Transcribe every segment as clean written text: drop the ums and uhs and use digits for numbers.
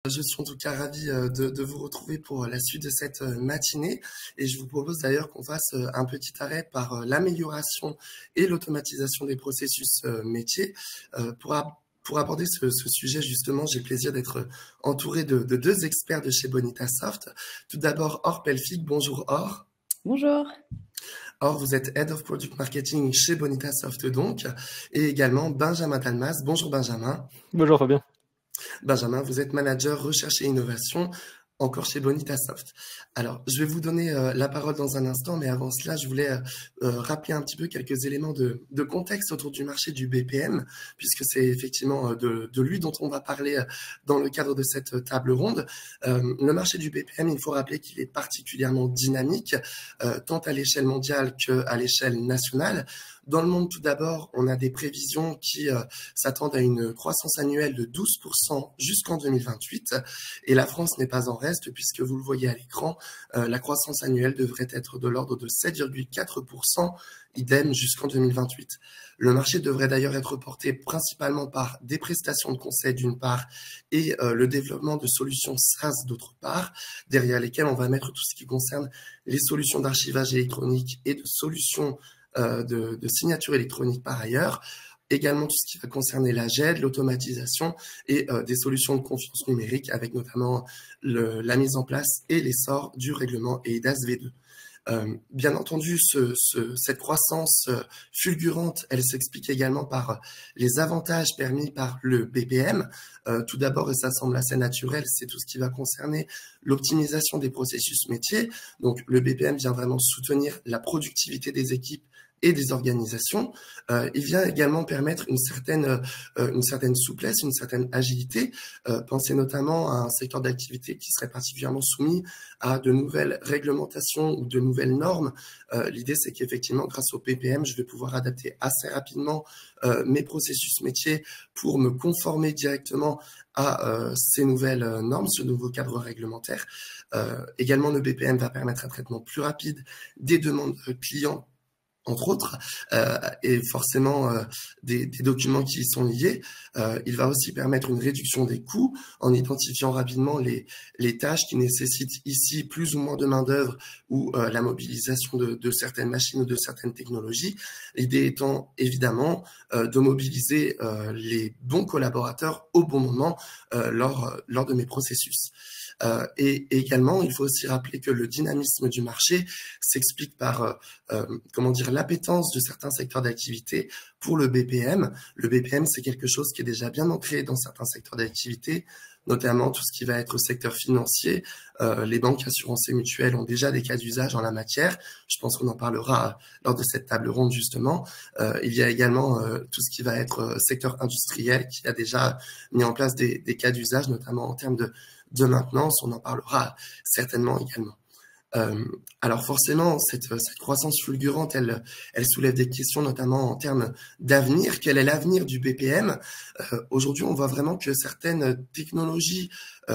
Je suis en tout cas ravi de vous retrouver pour la suite de cette matinée et je vous propose d'ailleurs qu'on fasse un petit arrêt par l'amélioration et l'automatisation des processus métiers. Pour aborder ce sujet justement, j'ai le plaisir d'être entouré de deux experts de chez Bonitasoft. Tout d'abord Or Pelfig, bonjour Or. Bonjour. Or, vous êtes Head of Product Marketing chez Bonitasoft donc, et également Benjamin Dalmas. Bonjour Benjamin. Bonjour Fabien. Benjamin, vous êtes manager recherche et innovation encore chez Bonitasoft. Alors, je vais vous donner la parole dans un instant, mais avant cela, je voulais rappeler un petit peu quelques éléments de contexte autour du marché du BPM, puisque c'est effectivement de lui dont on va parler dans le cadre de cette table ronde. Le marché du BPM, il faut rappeler qu'il est particulièrement dynamique, tant à l'échelle mondiale qu'à l'échelle nationale. Dans le monde, tout d'abord, on a des prévisions qui s'attendent à une croissance annuelle de 12% jusqu'en 2028. Et la France n'est pas en reste, puisque vous le voyez à l'écran, la croissance annuelle devrait être de l'ordre de 7,4%, idem jusqu'en 2028. Le marché devrait d'ailleurs être porté principalement par des prestations de conseil d'une part et le développement de solutions SaaS d'autre part, derrière lesquelles on va mettre tout ce qui concerne les solutions d'archivage électronique et de solutions de signature électronique par ailleurs, également tout ce qui va concerner la GED, l'automatisation et des solutions de confiance numérique avec notamment la mise en place et l'essor du règlement eIDAS V2. Bien entendu, cette croissance fulgurante, elle s'explique également par les avantages permis par le BPM. Tout d'abord, et ça semble assez naturel, c'est tout ce qui va concerner l'optimisation des processus métiers. Donc, le BPM vient vraiment soutenir la productivité des équipes et des organisations. Il vient également permettre une certaine souplesse, une certaine agilité. Pensez notamment à un secteur d'activité qui serait particulièrement soumis à de nouvelles réglementations ou de nouvelles normes. L'idée, c'est qu'effectivement, grâce au PPM, je vais pouvoir adapter assez rapidement mes processus métiers pour me conformer directement à ces nouvelles normes, ce nouveau cadre réglementaire. Également, le BPM va permettre un traitement plus rapide des demandes clients, entre autres, et forcément des documents qui y sont liés. Il va aussi permettre une réduction des coûts en identifiant rapidement les tâches qui nécessitent ici plus ou moins de main-d'œuvre ou la mobilisation de certaines machines ou de certaines technologies. L'idée étant évidemment de mobiliser les bons collaborateurs au bon moment lors de mes processus. Et également, il faut aussi rappeler que le dynamisme du marché s'explique par l'appétence de certains secteurs d'activité pour le BPM. Le BPM, c'est quelque chose qui est déjà bien ancré dans certains secteurs d'activité, notamment tout ce qui va être secteur financier. Les banques, assurances et mutuelles ont déjà des cas d'usage en la matière. Je pense qu'on en parlera lors de cette table ronde, justement. Il y a également tout ce qui va être secteur industriel qui a déjà mis en place des cas d'usage, notamment en termes de maintenance. On en parlera certainement également. Alors forcément, cette croissance fulgurante, elle soulève des questions, notamment en termes d'avenir. Quel est l'avenir du BPM? Aujourd'hui, on voit vraiment que certaines technologies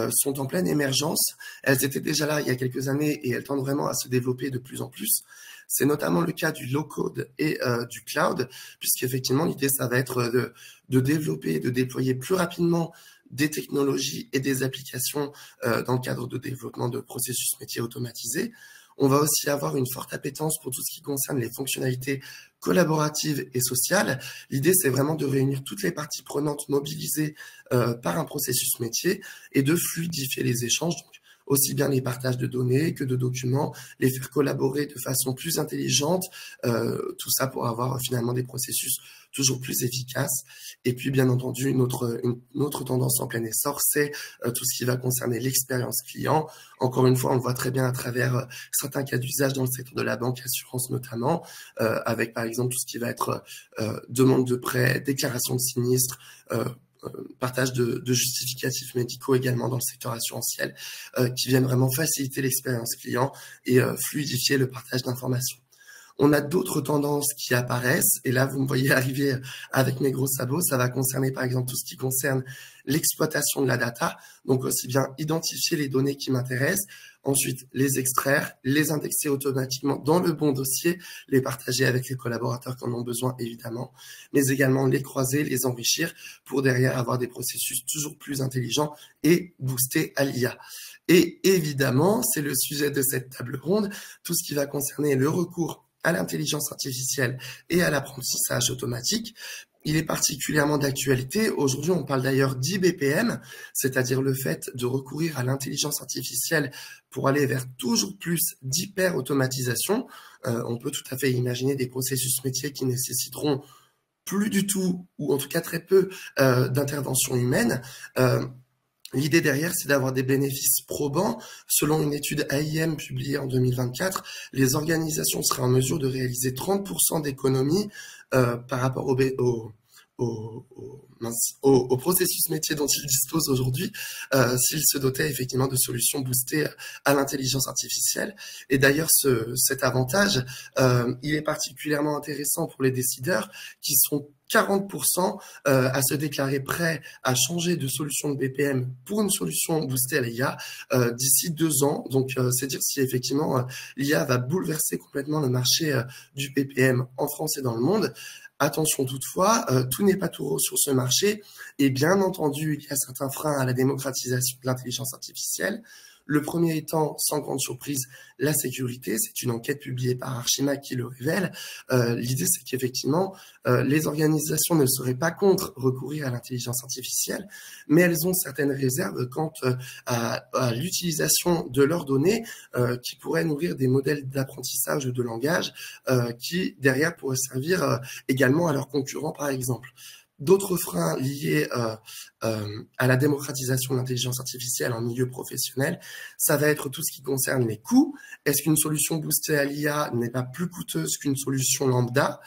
sont en pleine émergence. Elles étaient déjà là il y a quelques années et elles tendent vraiment à se développer de plus en plus. C'est notamment le cas du low-code et du cloud, puisqu'effectivement, l'idée, ça va être de développer, de déployer plus rapidement des technologies et des applications dans le cadre de développement de processus métiers automatisés. On va aussi avoir une forte appétence pour tout ce qui concerne les fonctionnalités collaboratives et sociales. L'idée, c'est vraiment de réunir toutes les parties prenantes mobilisées par un processus métier et de fluidifier les échanges. Donc, aussi bien les partages de données que de documents, les faire collaborer de façon plus intelligente, tout ça pour avoir finalement des processus toujours plus efficaces. Et puis, bien entendu, une autre tendance en plein essor, c'est tout ce qui va concerner l'expérience client. Encore une fois, on le voit très bien à travers certains cas d'usage dans le secteur de la banque, assurance notamment, avec par exemple tout ce qui va être demande de prêt, déclaration de sinistre, partage de justificatifs médicaux également dans le secteur assurantiel, qui viennent vraiment faciliter l'expérience client et fluidifier le partage d'informations. On a d'autres tendances qui apparaissent, et là, vous me voyez arriver avec mes gros sabots. Ça va concerner, par exemple, tout ce qui concerne l'exploitation de la data, donc aussi bien identifier les données qui m'intéressent, ensuite les extraire, les indexer automatiquement dans le bon dossier, les partager avec les collaborateurs qui en ont besoin, évidemment, mais également les croiser, les enrichir pour derrière avoir des processus toujours plus intelligents et boostés à l'IA. Et évidemment, c'est le sujet de cette table ronde, tout ce qui va concerner le recours à l'intelligence artificielle et à l'apprentissage automatique. Il est particulièrement d'actualité. Aujourd'hui, on parle d'ailleurs d'IBPM, c'est-à-dire le fait de recourir à l'intelligence artificielle pour aller vers toujours plus d'hyper-automatisation. On peut tout à fait imaginer des processus métiers qui nécessiteront plus du tout, ou en tout cas très peu, d'intervention humaine. L'idée derrière, c'est d'avoir des bénéfices probants. Selon une étude AIM publiée en 2024, les organisations seraient en mesure de réaliser 30% d'économies par rapport au processus métier dont ils disposent aujourd'hui, s'ils se dotaient effectivement de solutions boostées à l'intelligence artificielle. Et d'ailleurs, cet avantage, il est particulièrement intéressant pour les décideurs qui sont 40% à se déclarer prêts à changer de solution de BPM pour une solution boostée à l'IA d'ici 2 ans. Donc, c'est dire si effectivement l'IA va bouleverser complètement le marché du BPM en France et dans le monde. Attention toutefois, tout n'est pas tout rose sur ce marché et bien entendu, il y a certains freins à la démocratisation de l'intelligence artificielle. Le premier étant, sans grande surprise, la sécurité. C'est une enquête publiée par Archimag qui le révèle. L'idée, c'est qu'effectivement, les organisations ne seraient pas contre recourir à l'intelligence artificielle, mais elles ont certaines réserves quant à l'utilisation de leurs données qui pourraient nourrir des modèles d'apprentissage de langage qui, derrière, pourraient servir également à leurs concurrents, par exemple. D'autres freins liés à la démocratisation de l'intelligence artificielle en milieu professionnel, ça va être tout ce qui concerne les coûts. Est-ce qu'une solution boostée à l'IA n'est pas plus coûteuse qu'une solution lambda?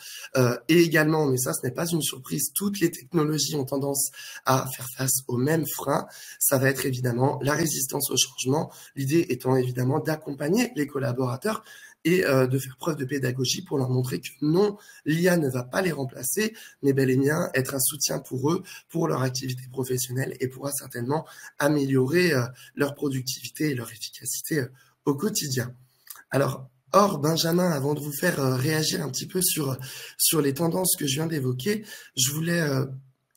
Et également, mais ça, ce n'est pas une surprise, toutes les technologies ont tendance à faire face aux mêmes freins. Ça va être évidemment la résistance au changement, l'idée étant évidemment d'accompagner les collaborateurs et de faire preuve de pédagogie pour leur montrer que non, l'IA ne va pas les remplacer, mais bel et bien être un soutien pour eux, pour leur activité professionnelle et pourra certainement améliorer leur productivité et leur efficacité au quotidien. Alors, Benjamin, avant de vous faire réagir un petit peu sur les tendances que je viens d'évoquer, je voulais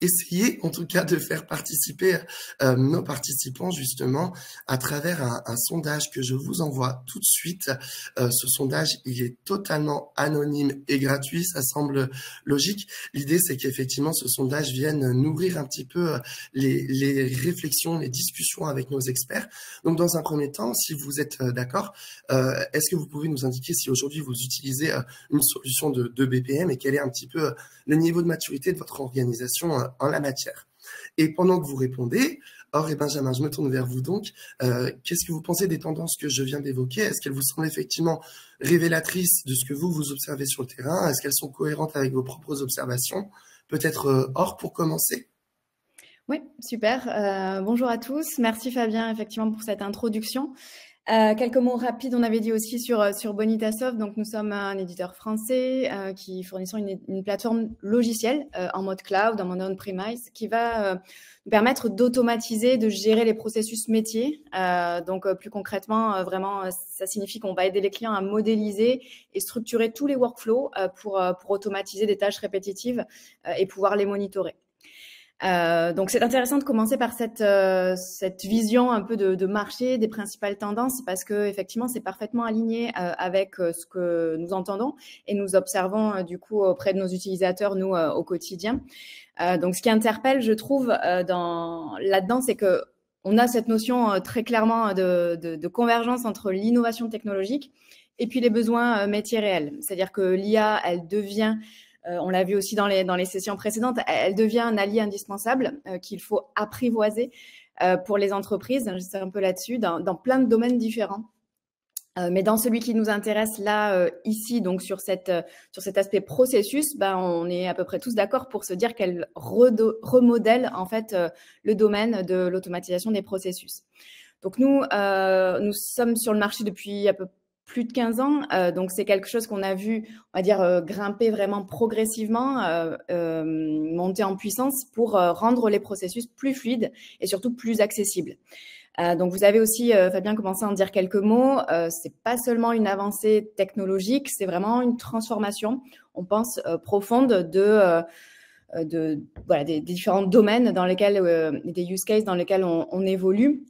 essayer en tout cas de faire participer nos participants justement à travers un sondage que je vous envoie tout de suite. Ce sondage, il est totalement anonyme et gratuit, ça semble logique. L'idée, c'est qu'effectivement, ce sondage vienne nourrir un petit peu les réflexions, les discussions avec nos experts. Donc, dans un premier temps, si vous êtes d'accord, est-ce que vous pouvez nous indiquer si aujourd'hui vous utilisez une solution de BPM et quel est un petit peu le niveau de maturité de votre organisation en la matière? Et pendant que vous répondez, Or et Benjamin, je me tourne vers vous donc. Qu'est-ce que vous pensez des tendances que je viens d'évoquer? Est-ce qu'elles vous semblent effectivement révélatrices de ce que vous observez sur le terrain? Est-ce qu'elles sont cohérentes avec vos propres observations? Peut-être Or pour commencer? Oui, super. Bonjour à tous. Merci Fabien, effectivement, pour cette introduction. Quelques mots rapides, on avait dit aussi sur Bonitasoft. Donc, nous sommes un éditeur français qui fournissons une plateforme logicielle en mode cloud, en mode on-premise, qui va nous permettre d'automatiser, de gérer les processus métiers. Donc, plus concrètement, vraiment, ça signifie qu'on va aider les clients à modéliser et structurer tous les workflows pour automatiser des tâches répétitives et pouvoir les monitorer. Donc, c'est intéressant de commencer par cette vision un peu de marché, des principales tendances, parce que effectivement, c'est parfaitement aligné avec ce que nous entendons et nous observons du coup auprès de nos utilisateurs, nous, au quotidien. Donc, ce qui interpelle, je trouve, là-dedans, c'est que on a cette notion très clairement de convergence entre l'innovation technologique et puis les besoins métiers réels. C'est-à-dire que l'IA, elle devient on l'a vu aussi dans les sessions précédentes, elle devient un allié indispensable qu'il faut apprivoiser pour les entreprises, je sais un peu là-dessus, dans plein de domaines différents. Mais dans celui qui nous intéresse là, ici, donc sur cet aspect processus, on est à peu près tous d'accord pour se dire qu'elle remodèle en fait le domaine de l'automatisation des processus. Donc nous sommes sur le marché depuis plus de 15 ans. Donc, c'est quelque chose qu'on a vu, on va dire, grimper vraiment progressivement, monter en puissance pour rendre les processus plus fluides et surtout plus accessibles. Donc, vous avez aussi, Fabien, commencé à en dire quelques mots. C'est pas seulement une avancée technologique, c'est vraiment une transformation, on pense, profonde voilà, des différents domaines dans lesquels, des use cases dans lesquels on évolue.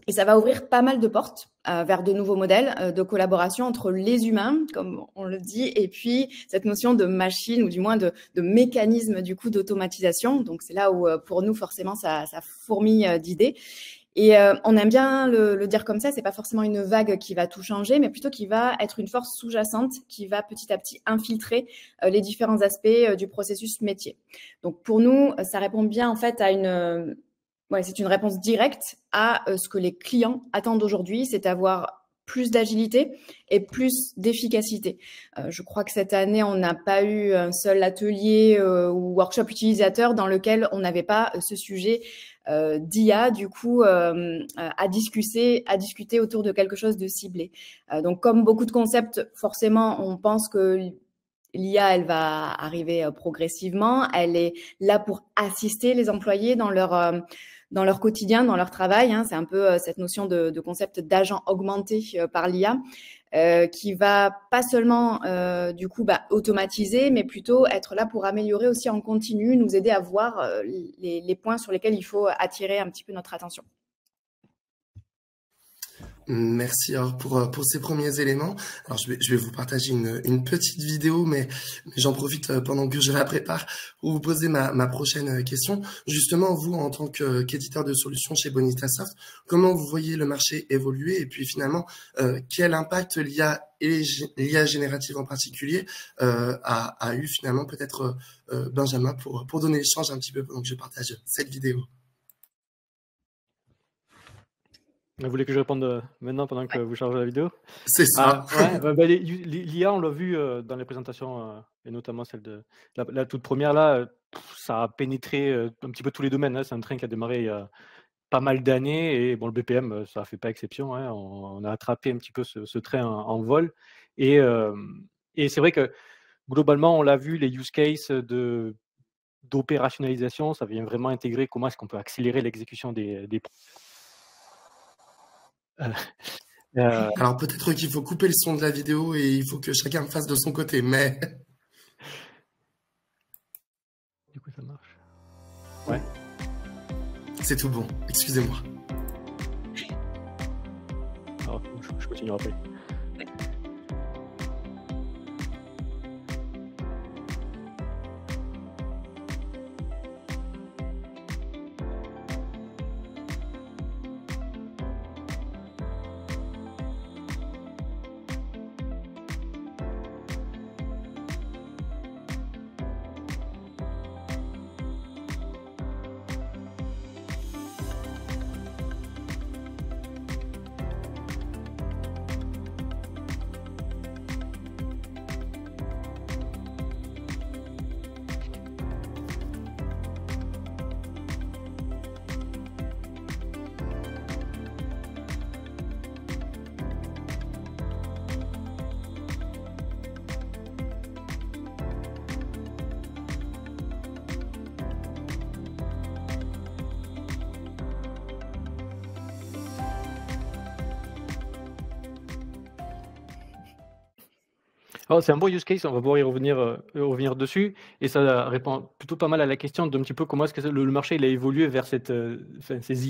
Et ça va ouvrir pas mal de portes vers de nouveaux modèles de collaboration entre les humains, comme on le dit, et puis cette notion de machine ou du moins de mécanisme du coup d'automatisation. Donc c'est là où pour nous forcément ça fourmille d'idées. Et on aime bien le dire comme ça, c'est pas forcément une vague qui va tout changer, mais plutôt qui va être une force sous-jacente qui va petit à petit infiltrer les différents aspects du processus métier. Donc pour nous, ça répond bien en fait à c'est une réponse directe à ce que les clients attendent aujourd'hui, c'est avoir plus d'agilité et plus d'efficacité. Je crois que cette année, on n'a pas eu un seul atelier ou workshop utilisateur dans lequel on n'avait pas ce sujet d'IA, du coup, à discuter autour de quelque chose de ciblé. Donc, comme beaucoup de concepts, forcément, on pense que l'IA, elle va arriver progressivement. Elle est là pour assister les employés dans leur quotidien, dans leur travail. C'est un peu cette notion de concept d'agent augmenté par l'IA qui va pas seulement du coup automatiser, mais plutôt être là pour améliorer aussi en continu, nous aider à voir les points sur lesquels il faut attirer un petit peu notre attention. Merci alors pour ces premiers éléments. Alors je vais vous partager une petite vidéo, mais j'en profite pendant que je la prépare pour vous poser ma prochaine question. Justement, vous en tant qu'éditeur de solutions chez Bonitasoft, comment vous voyez le marché évoluer et puis finalement quel impact l'IA et l'IA générative en particulier a eu finalement peut-être Benjamin pour donner l'échange un petit peu pendant que je partage cette vidéo. Vous voulez que je réponde maintenant pendant que vous chargez la vidéo? C'est ça. L'IA, on l'a vu dans les présentations, et notamment celle de la toute première, là, ça a pénétré un petit peu tous les domaines. C'est un train qui a démarré il y a pas mal d'années et bon, le BPM, ça ne fait pas exception. On a attrapé un petit peu ce train en vol. Et c'est vrai que globalement, on l'a vu, les use cases d'opérationnalisation, ça vient vraiment intégrer comment est-ce qu'on peut accélérer l'exécution des Alors peut-être qu'il faut couper le son de la vidéo et il faut que chacun fasse de son côté, mais... Du coup, ça marche. Ouais. C'est tout bon, excusez-moi. Alors, je continue après. C'est un bon use case, on va pouvoir y revenir dessus, et ça répond plutôt pas mal à la question d'un petit peu comment est-ce que le marché il a évolué vers ces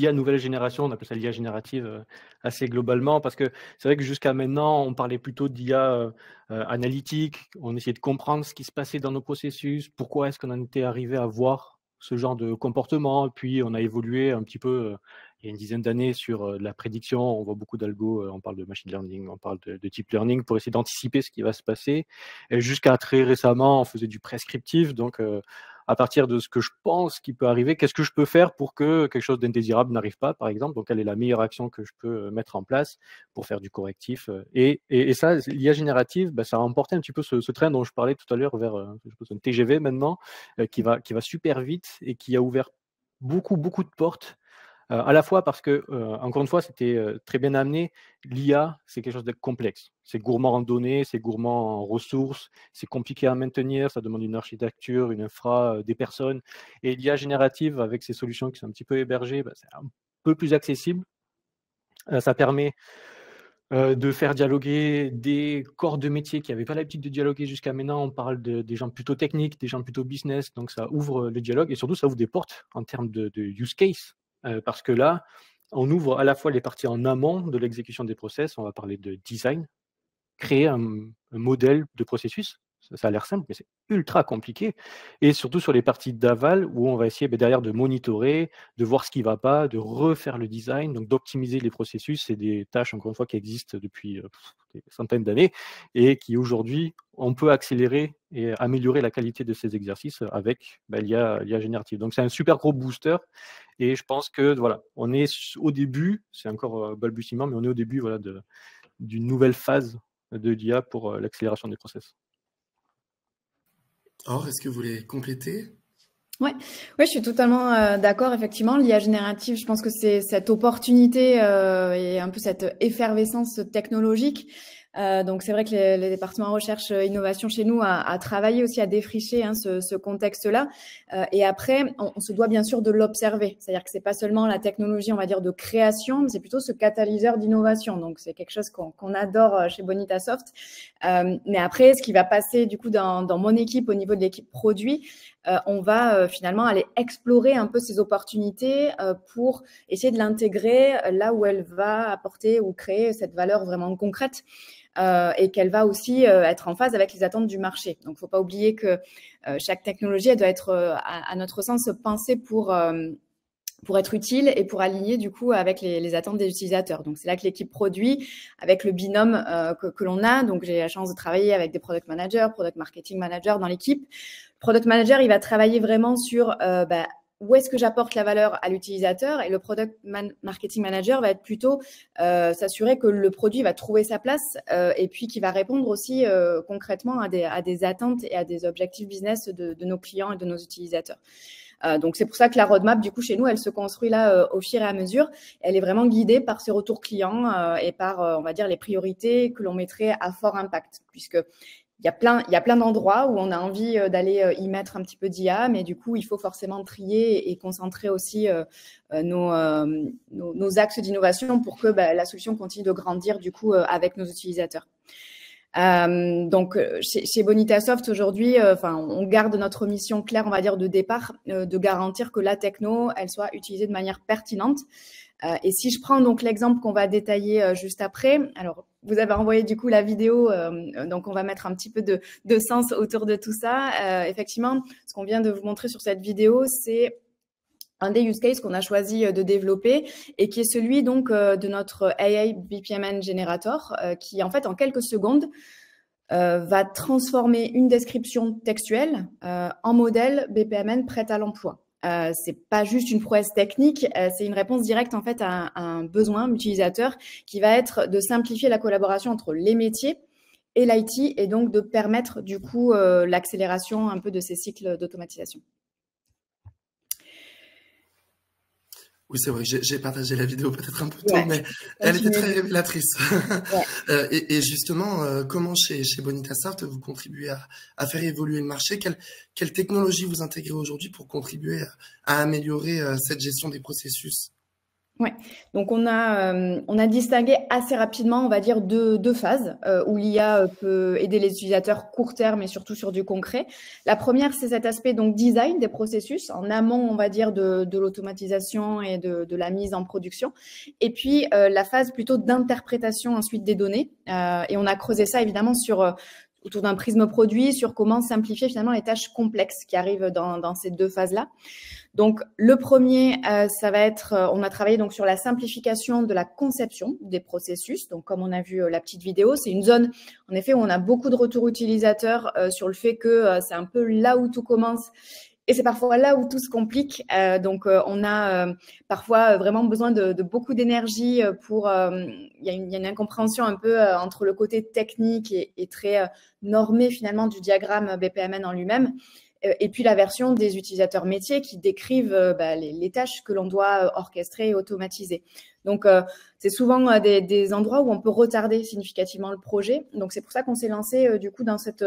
IA nouvelle génération, on appelle ça l'IA générative assez globalement, parce que c'est vrai que jusqu'à maintenant, on parlait plutôt d'IA analytique, on essayait de comprendre ce qui se passait dans nos processus, pourquoi est-ce qu'on en était arrivé à voir ce genre de comportement, puis on a évolué un petit peu il y a une dizaine d'années sur la prédiction, on voit beaucoup d'algo, on parle de machine learning, on parle de deep learning pour essayer d'anticiper ce qui va se passer. Et jusqu'à très récemment, on faisait du prescriptif. Donc, à partir de ce que je pense qui peut arriver, qu'est-ce que je peux faire pour que quelque chose d'indésirable n'arrive pas, par exemple? Donc, quelle est la meilleure action que je peux mettre en place pour faire du correctif? Et ça, l'IA générative, ça a emporté un petit peu ce train dont je parlais tout à l'heure vers je pense, un TGV maintenant, qui va super vite et qui a ouvert beaucoup de portes À la fois parce que, encore une fois, c'était très bien amené. L'IA, c'est quelque chose de complexe. C'est gourmand en données, c'est gourmand en ressources, c'est compliqué à maintenir, ça demande une architecture, une infra, des personnes. Et l'IA générative, avec ces solutions qui sont un petit peu hébergées, c'est un peu plus accessible. Ça permet de faire dialoguer des corps de métier qui n'avaient pas l'habitude de dialoguer jusqu'à maintenant. On parle des gens plutôt techniques, des gens plutôt business, donc ça ouvre le dialogue et surtout ça ouvre des portes en termes de use case, parce que là, on ouvre à la fois les parties en amont de l'exécution des process, on va parler de design, créer un modèle de processus. Ça a l'air simple, mais c'est ultra compliqué. Et surtout sur les parties d'aval, où on va essayer derrière de monitorer, de voir ce qui ne va pas, de refaire le design, donc d'optimiser les processus. C'est des tâches, encore une fois, qui existent depuis des centaines d'années et qui, aujourd'hui, on peut accélérer et améliorer la qualité de ces exercices avec l'IA générative. Donc, c'est un super gros booster. Et je pense que, voilà, on est au début, c'est encore balbutiement, mais on est au début d'une nouvelle phase de l'IA pour l'accélération des process. Or, est-ce que vous voulez compléter? Ouais, je suis totalement d'accord. Effectivement, l'IA générative, je pense que c'est cette opportunité et un peu cette effervescence technologique. Donc, c'est vrai que les départements recherche innovation chez nous a travaillé aussi à défricher ce contexte-là. Et après, on se doit bien sûr de l'observer. C'est-à-dire que c'est pas seulement la technologie, on va dire, de création, mais c'est plutôt ce catalyseur d'innovation. Donc, c'est quelque chose qu'on adore chez Bonitasoft. Mais après, ce qui va passer du coup dans mon équipe, au niveau de l'équipe produit, on va finalement aller explorer un peu ces opportunités pour essayer de l'intégrer là où elle va apporter ou créer cette valeur vraiment concrète. Et qu'elle va aussi être en phase avec les attentes du marché. Donc, il ne faut pas oublier que chaque technologie, elle doit être, à notre sens, pensée pour être utile et pour aligner du coup avec les attentes des utilisateurs. Donc, c'est là que l'équipe produit, avec le binôme que l'on a. Donc, j'ai la chance de travailler avec des product managers, product marketing managers dans l'équipe. Le product manager, il va travailler vraiment sur où est-ce que j'apporte la valeur à l'utilisateur, et le product marketing manager va être plutôt s'assurer que le produit va trouver sa place et puis qui va répondre aussi concrètement à des attentes et à des objectifs business de nos clients et de nos utilisateurs. Donc, c'est pour ça que la roadmap, du coup, chez nous, elle se construit là au fur et à mesure. Elle est vraiment guidée par ces retours clients et par, on va dire, les priorités que l'on mettrait à fort impact, puisque il y a plein d'endroits où on a envie d'aller y mettre un petit peu d'IA, mais du coup, il faut forcément trier et concentrer aussi nos axes d'innovation pour que la solution continue de grandir du coup avec nos utilisateurs. Donc, chez Bonitasoft aujourd'hui, on garde notre mission claire, on va dire, de départ, de garantir que la techno, elle soit utilisée de manière pertinente. Et si je prends donc l'exemple qu'on va détailler juste après, alors vous avez envoyé du coup la vidéo, donc on va mettre un petit peu de sens autour de tout ça. Effectivement, ce qu'on vient de vous montrer sur cette vidéo, c'est un des use cases qu'on a choisi de développer et qui est celui donc de notre AI BPMN Generator qui en fait en quelques secondes va transformer une description textuelle en modèle BPMN prêt à l'emploi. C'est pas juste une prouesse technique, c'est une réponse directe en fait à un besoin utilisateur qui va être de simplifier la collaboration entre les métiers et l'IT et donc de permettre du coup l'accélération un peu de ces cycles d'automatisation. Oui, c'est vrai, j'ai partagé la vidéo peut-être un peu tôt, mais elle était très révélatrice. Ouais. Et justement, comment chez Bonitasoft, vous contribuez à faire évoluer le marché? Quelle technologie vous intégrez aujourd'hui pour contribuer à améliorer cette gestion des processus? Ouais, donc on a distingué assez rapidement, on va dire, deux phases où l'IA peut aider les utilisateurs court terme et surtout sur du concret. La première, c'est cet aspect donc design des processus en amont, on va dire, de l'automatisation et de la mise en production. Et puis la phase plutôt d'interprétation ensuite des données. Et on a creusé ça évidemment autour d'un prisme produit, sur comment simplifier finalement les tâches complexes qui arrivent dans ces deux phases-là. Donc, le premier, ça va être, on a travaillé donc sur la simplification de la conception des processus. Donc, comme on a vu la petite vidéo, c'est une zone, en effet, où on a beaucoup de retours utilisateurs sur le fait que c'est un peu là où tout commence. Et c'est parfois là où tout se complique. Donc, on a parfois vraiment besoin de beaucoup d'énergie pour... Il y a une incompréhension un peu entre le côté technique et très normé finalement du diagramme BPMN en lui-même. et puis la version des utilisateurs métiers qui décrivent les tâches que l'on doit orchestrer et automatiser. Donc, c'est souvent des endroits où on peut retarder significativement le projet. Donc, c'est pour ça qu'on s'est lancé du coup dans cette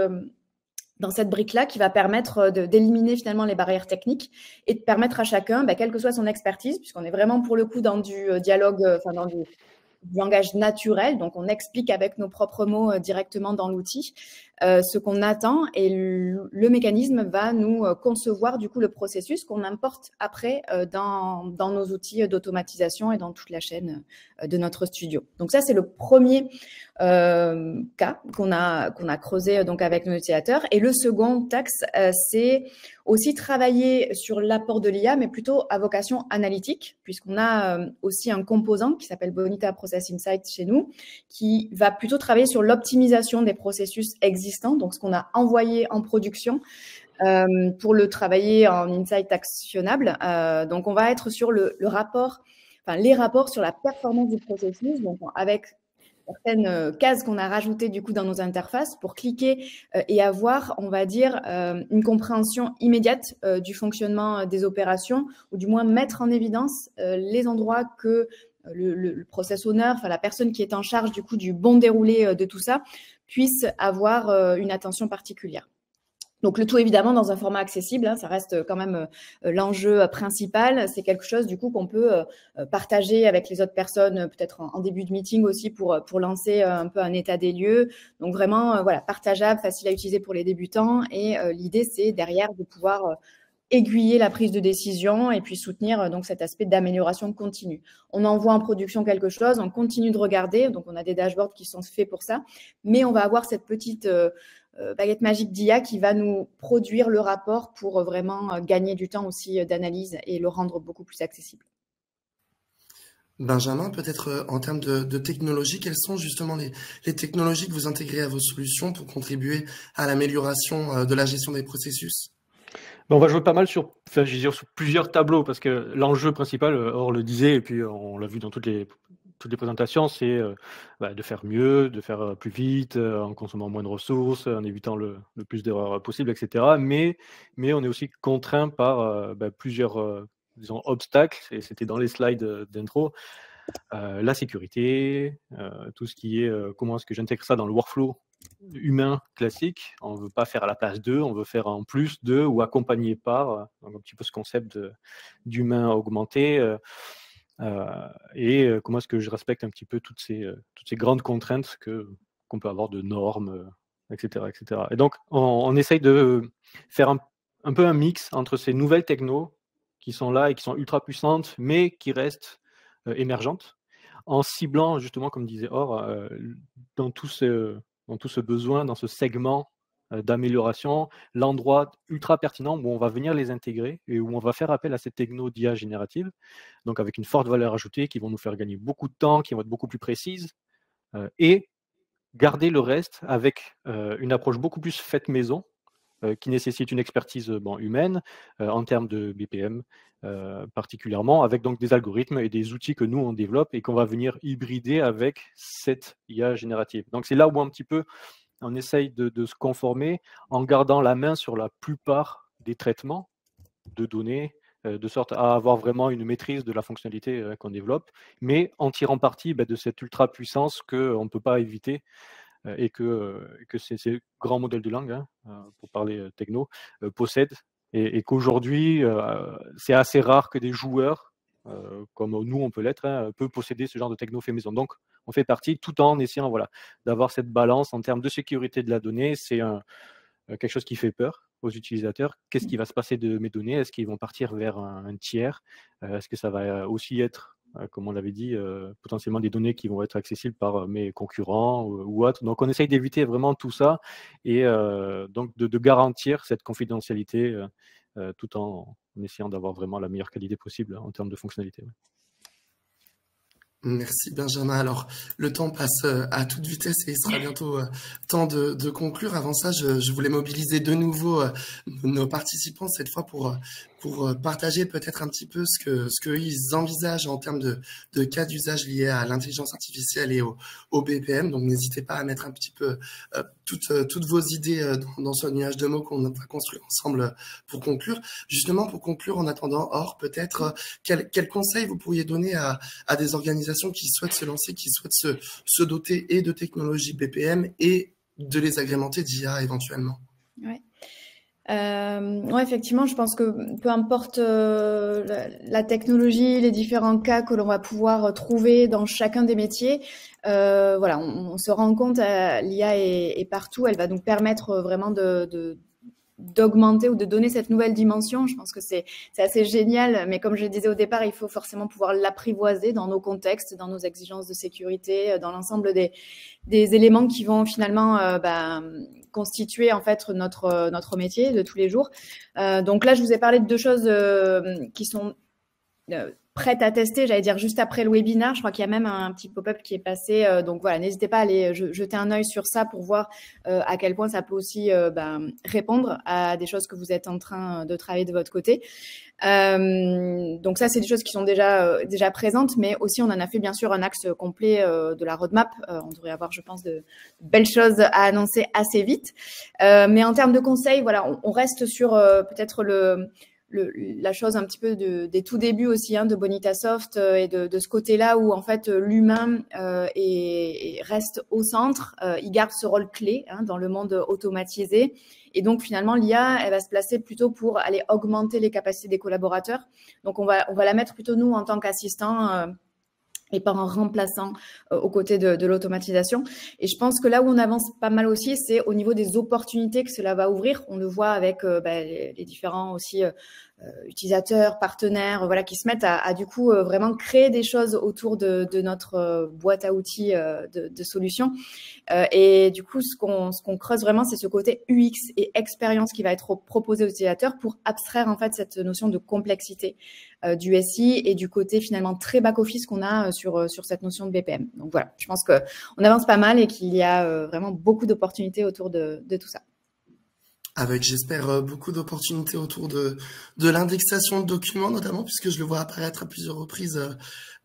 brique-là qui va permettre d'éliminer finalement les barrières techniques et de permettre à chacun, quelle que soit son expertise, puisqu'on est vraiment pour le coup dans du dialogue, dans du langage naturel, donc on explique avec nos propres mots directement dans l'outil ce qu'on attend et le mécanisme va nous concevoir du coup le processus qu'on importe après dans nos outils d'automatisation et dans toute la chaîne de notre studio. Donc ça, c'est le premier cas qu'on a creusé donc avec nos utilisateurs. Et le second axe, c'est aussi travailler sur l'apport de l'IA, mais plutôt à vocation analytique, puisqu'on a aussi un composant qui s'appelle Bonita Process Insight chez nous, qui va plutôt travailler sur l'optimisation des processus existants, donc ce qu'on a envoyé en production, pour le travailler en insight actionnable. Donc, on va être sur les rapports sur la performance du processus, donc avec certaines cases qu'on a rajoutées du coup dans nos interfaces pour cliquer et avoir, on va dire, une compréhension immédiate du fonctionnement des opérations, ou du moins mettre en évidence les endroits que le process owner, la personne qui est en charge du coup du bon déroulé de tout ça, puisse avoir une attention particulière. Donc, le tout, évidemment, dans un format accessible, ça reste quand même l'enjeu principal. C'est quelque chose, du coup, qu'on peut partager avec les autres personnes, peut-être en début de meeting aussi, pour lancer un peu un état des lieux. Donc, vraiment, partageable, facile à utiliser pour les débutants. Et l'idée, c'est derrière de pouvoir aiguiller la prise de décision et puis soutenir donc cet aspect d'amélioration continue. On envoie en production quelque chose, on continue de regarder, donc on a des dashboards qui sont faits pour ça, mais on va avoir cette petite baguette magique d'IA qui va nous produire le rapport pour vraiment gagner du temps aussi d'analyse et le rendre beaucoup plus accessible. Benjamin, peut-être en termes de technologie, quelles sont justement les technologies que vous intégrez à vos solutions pour contribuer à l'amélioration de la gestion des processus? On va jouer pas mal sur plusieurs tableaux, parce que l'enjeu principal, Or le disait, et puis on l'a vu dans toutes les présentations, c'est de faire mieux, de faire plus vite, en consommant moins de ressources, en évitant le plus d'erreurs possible, etc. Mais on est aussi contraint par plusieurs disons, obstacles, et c'était dans les slides d'intro. La sécurité, tout ce qui est comment est-ce que j'intègre ça dans le workflow humain classique. On ne veut pas faire à la place d'eux, on veut faire en plus d'eux ou accompagné par, donc un petit peu ce concept d'humain augmenté. Et comment est-ce que je respecte un petit peu toutes ces grandes contraintes qu'on peut avoir de normes, etc., etc. Et donc, on essaye de faire un peu un mix entre ces nouvelles technos qui sont là et qui sont ultra puissantes, mais qui restent émergentes, en ciblant justement, comme disait Or, dans tout ce besoin, dans ce segment d'amélioration, l'endroit ultra pertinent où on va venir les intégrer et où on va faire appel à ces technos d'IA générative, donc avec une forte valeur ajoutée, qui vont nous faire gagner beaucoup de temps, qui vont être beaucoup plus précises, et garder le reste avec une approche beaucoup plus faite maison, qui nécessite une expertise humaine en termes de BPM particulièrement, avec donc des algorithmes et des outils que nous on développe et qu'on va venir hybrider avec cette IA générative. Donc c'est là où un petit peu on essaye de se conformer en gardant la main sur la plupart des traitements de données, de sorte à avoir vraiment une maîtrise de la fonctionnalité qu'on développe, mais en tirant parti de cette ultra puissance qu'on ne peut pas éviter, et que ces grands modèles de langue, pour parler techno, possèdent, et qu'aujourd'hui, c'est assez rare que des joueurs, comme nous on peut l'être, peut posséder ce genre de techno fait maison. Donc, on fait partie, tout en essayant d'avoir cette balance en termes de sécurité de la donnée. C'est quelque chose qui fait peur aux utilisateurs. Qu'est-ce qui va se passer de mes données? Est-ce qu'ils vont partir vers un tiers? Est-ce que ça va aussi être, comme on l'avait dit, potentiellement des données qui vont être accessibles par mes concurrents ou autres? Donc, on essaye d'éviter vraiment tout ça et donc de garantir cette confidentialité tout en essayant d'avoir vraiment la meilleure qualité possible en termes de fonctionnalité. Merci Benjamin. Alors, le temps passe à toute vitesse et il sera bientôt temps de conclure. Avant ça, je voulais mobiliser de nouveau nos participants, cette fois pour partager peut-être un petit peu ce qu'ils envisagent en termes de cas d'usage liés à l'intelligence artificielle et au BPM. Donc, n'hésitez pas à mettre un petit peu toutes vos idées dans ce nuage de mots qu'on va construire ensemble pour conclure. Justement, pour conclure, en attendant, Or, peut-être, quel conseil vous pourriez donner à des organisations qui souhaitent se lancer, qui souhaitent se doter et de technologies BPM et de les agrémenter d'IA éventuellement? Ouais. Ouais, effectivement, je pense que peu importe la technologie, les différents cas que l'on va pouvoir trouver dans chacun des métiers, voilà, on se rend compte, l'IA est partout. Elle va donc permettre vraiment d'augmenter ou de donner cette nouvelle dimension. Je pense que c'est assez génial, mais comme je le disais au départ, il faut forcément pouvoir l'apprivoiser dans nos contextes, dans nos exigences de sécurité, dans l'ensemble des éléments qui vont finalement constituer en fait notre métier de tous les jours. Donc là, je vous ai parlé de deux choses qui sont prête à tester, j'allais dire juste après le webinaire. Je crois qu'il y a même un petit pop-up qui est passé. Donc voilà, n'hésitez pas à aller jeter un œil sur ça pour voir à quel point ça peut aussi répondre à des choses que vous êtes en train de travailler de votre côté. Donc ça, c'est des choses qui sont déjà présentes, mais aussi on en a fait bien sûr un axe complet de la roadmap. On devrait avoir, je pense, de belles choses à annoncer assez vite. Mais en termes de conseils, voilà, on reste sur peut-être la chose un petit peu des tout débuts aussi de Bonitasoft et de ce côté-là où en fait l'humain reste au centre, il garde ce rôle clé dans le monde automatisé et donc finalement l'IA elle va se placer plutôt pour aller augmenter les capacités des collaborateurs. Donc on va la mettre plutôt nous en tant qu'assistants et pas en remplaçant aux côtés de l'automatisation. Et je pense que là où on avance pas mal aussi, c'est au niveau des opportunités que cela va ouvrir. On le voit avec les différents aussi utilisateurs, partenaires, voilà, qui se mettent à du coup vraiment créer des choses autour de notre boîte à outils de solutions. Et du coup, ce qu'on creuse vraiment, c'est ce côté UX et expérience qui va être proposé aux utilisateurs pour abstraire en fait cette notion de complexité du SI et du côté finalement très back-office qu'on a sur cette notion de BPM. Donc voilà, je pense qu'on avance pas mal et qu'il y a vraiment beaucoup d'opportunités autour de tout ça. Avec, j'espère, beaucoup d'opportunités autour de l'indexation de documents, notamment, puisque je le vois apparaître à plusieurs reprises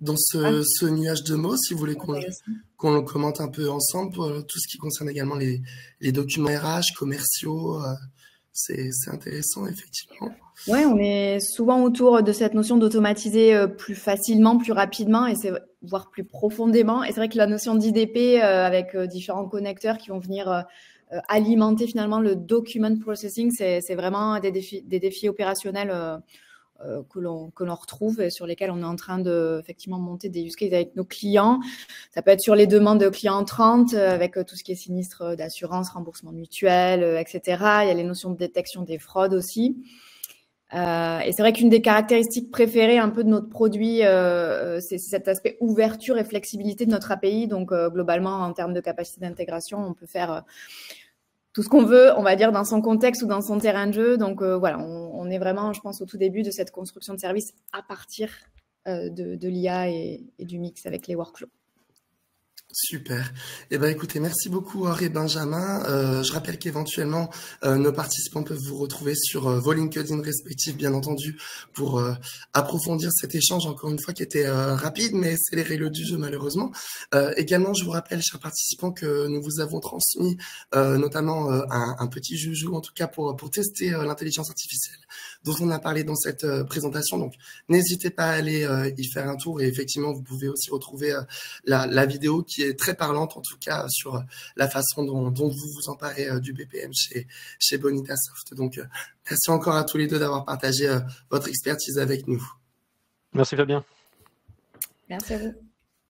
dans ce nuage de mots. Si vous voulez qu'on le commente un peu ensemble pour tout ce qui concerne également les documents RH, commerciaux, c'est intéressant, effectivement. Ouais, on est souvent autour de cette notion d'automatiser plus facilement, plus rapidement, et voire plus profondément. Et c'est vrai que la notion d'IDP avec différents connecteurs qui vont venir alimenter finalement le document processing, c'est vraiment des défis opérationnels que l'on retrouve et sur lesquels on est en train de effectivement monter des use cases avec nos clients. Ça peut être sur les demandes de clients entrantes avec tout ce qui est sinistre d'assurance, remboursement mutuel, etc. Il y a les notions de détection des fraudes aussi. Et c'est vrai qu'une des caractéristiques préférées un peu de notre produit, c'est cet aspect ouverture et flexibilité de notre API. Donc globalement, en termes de capacité d'intégration, on peut faire tout ce qu'on veut, on va dire, dans son contexte ou dans son terrain de jeu. Donc voilà, on est vraiment, je pense, au tout début de cette construction de services à partir de l'IA et du mix avec les workflows. Super. Eh ben, écoutez, merci beaucoup, Or et Benjamin. Je rappelle qu'éventuellement, nos participants peuvent vous retrouver sur vos LinkedIn respectifs, bien entendu, pour approfondir cet échange, encore une fois, qui était rapide, mais c'est les règles du jeu, malheureusement. Également, je vous rappelle, chers participants, que nous vous avons transmis notamment un petit joujou, en tout cas pour tester l'intelligence artificielle dont on a parlé dans cette présentation. Donc, n'hésitez pas à aller y faire un tour. Et effectivement, vous pouvez aussi retrouver la vidéo qui est très parlante, en tout cas, sur la façon dont vous vous emparez du BPM chez Bonitasoft. Donc, merci encore à tous les deux d'avoir partagé votre expertise avec nous. Merci Fabien. Merci à vous.